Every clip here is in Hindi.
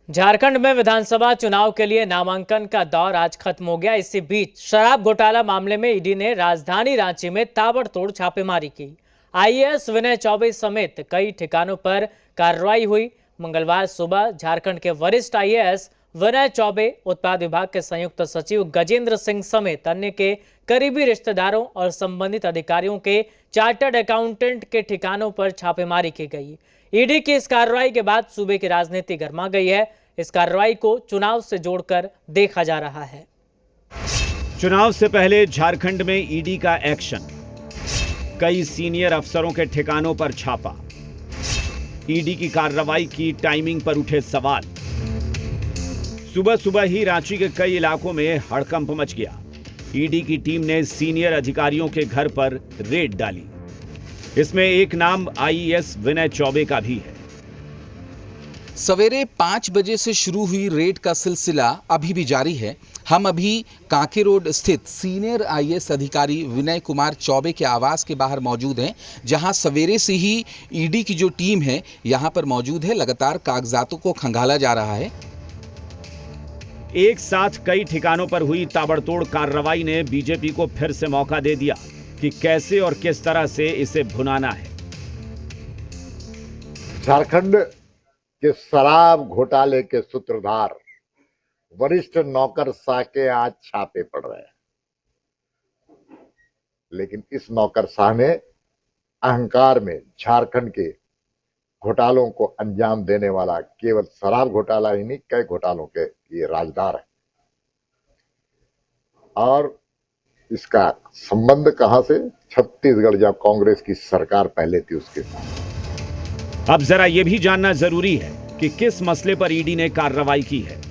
झारखंड में विधानसभा चुनाव के लिए नामांकन का दौर आज खत्म हो गया। इसी बीच शराब घोटाला मामले में ईडी ने राजधानी रांची में ताबड़तोड़ छापेमारी की। आईएएस विनय चौबे समेत कई ठिकानों पर कार्रवाई हुई। मंगलवार सुबह झारखंड के वरिष्ठ आईएएस विनय चौबे, उत्पाद विभाग के संयुक्त सचिव गजेंद्र सिंह समेत अन्य के करीबी रिश्तेदारों और संबंधित अधिकारियों के चार्टर्ड अकाउंटेंट के ठिकानों पर छापेमारी की गई। ईडी की इस कार्रवाई के बाद सूबे की राजनीति गर्मा गई है। इस कार्रवाई को चुनाव से जोड़कर देखा जा रहा है। चुनाव से पहले झारखंड में ईडी का एक्शन, कई सीनियर अफसरों के ठिकानों पर छापा। ईडी की कार्रवाई की टाइमिंग पर उठे सवाल। सुबह सुबह ही रांची के कई इलाकों में हड़कंप मच गया। ईडी की टीम ने सीनियर अधिकारियों के घर पर रेड डाली। इसमें एक नाम आईएएस विनय चौबे का भी है। सवेरे 5 बजे से शुरू हुई रेड का सिलसिला अभी भी जारी है। हम अभी कांके रोड स्थित सीनियर आईएएस अधिकारी विनय कुमार चौबे के आवास के बाहर मौजूद हैं, जहां सवेरे से ही ईडी की जो टीम है यहां पर मौजूद है। लगातार कागजातों को खंगाला जा रहा है। एक साथ कई ठिकानों पर हुई ताबड़तोड़ कार्रवाई ने बीजेपी को फिर से मौका दे दिया कि कैसे और किस तरह से इसे भुनाना है। झारखंड के शराब घोटाले के सूत्रधार वरिष्ठ नौकरशाह के आज छापे पड़ रहे हैं, लेकिन इस नौकरशाह ने अहंकार में झारखंड के घोटालों को अंजाम देने वाला केवल शराब घोटाला ही नहीं, कई घोटालों के ये राजदार है। और इसका संबंध कहां से? छत्तीसगढ़, जब कांग्रेस की सरकार पहले थी उसके साथ। अब जरा यह भी जानना जरूरी है कि किस मसले पर ईडी ने कार्रवाई की है।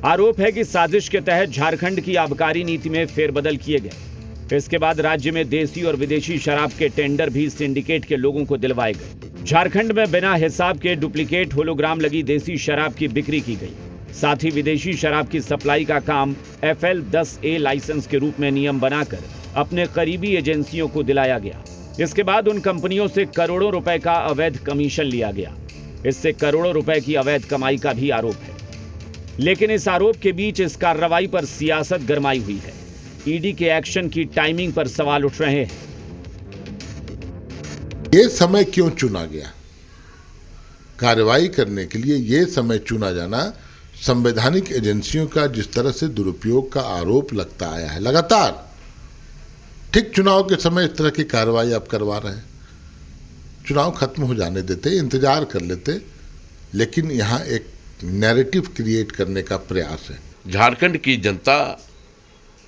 आरोप है कि साजिश के तहत झारखंड की आबकारी नीति में फेरबदल किए गए। इसके बाद राज्य में देसी और विदेशी शराब के टेंडर भी सिंडिकेट के लोगों को दिलवाए गए। झारखंड में बिना हिसाब के डुप्लीकेट होलोग्राम लगी देसी शराब की बिक्री की गई। साथ ही विदेशी शराब की सप्लाई का काम FL 10A लाइसेंस के रूप में नियम बनाकर अपने करीबी एजेंसियों को दिलाया गया। इसके बाद उन कंपनियों से करोड़ों रुपए का अवैध कमीशन लिया गया। इससे करोड़ों रुपए की अवैध कमाई का भी आरोप है। लेकिन इस आरोप के बीच इस कार्रवाई पर सियासत गरमाई हुई है। ईडी के एक्शन की टाइमिंग पर सवाल उठ रहे हैं। ये समय क्यों चुना गया? कार्रवाई करने के लिए ये समय चुना जाना संवैधानिक एजेंसियों का जिस तरह से दुरुपयोग का आरोप लगता आया है लगातार, ठीक चुनाव के समय इस तरह की कार्रवाई आप करवा रहे हैं। चुनाव खत्म हो जाने देते, इंतजार कर लेते, लेकिन यहाँ एक नैरेटिव क्रिएट करने का प्रयास है। झारखंड की जनता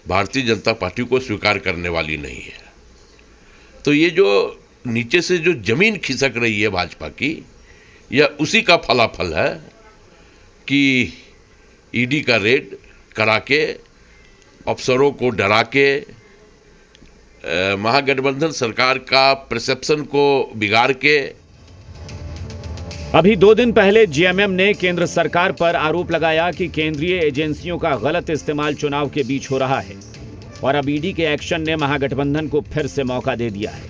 भारतीय जनता पार्टी को स्वीकार करने वाली नहीं है। तो ये जो नीचे से जो जमीन खिसक रही है भाजपा की, यह उसी का फलाफल है कि ईडी का रेड करा के, अफसरों को डरा के, महागठबंधन सरकार का परसेप्शन को बिगाड़ के। अभी 2 दिन पहले जेएमएम ने केंद्र सरकार पर आरोप लगाया कि केंद्रीय एजेंसियों का गलत इस्तेमाल चुनाव के बीच हो रहा है। और अब ईडी के एक्शन ने महागठबंधन को फिर से मौका दे दिया है।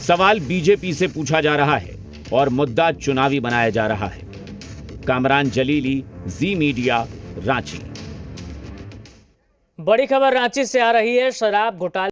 सवाल बीजेपी से पूछा जा रहा है और मुद्दा चुनावी बनाया जा रहा है। कामरान जलीली, जी मीडिया, रांची। बड़ी खबर रांची से आ रही है। शराब घोटाले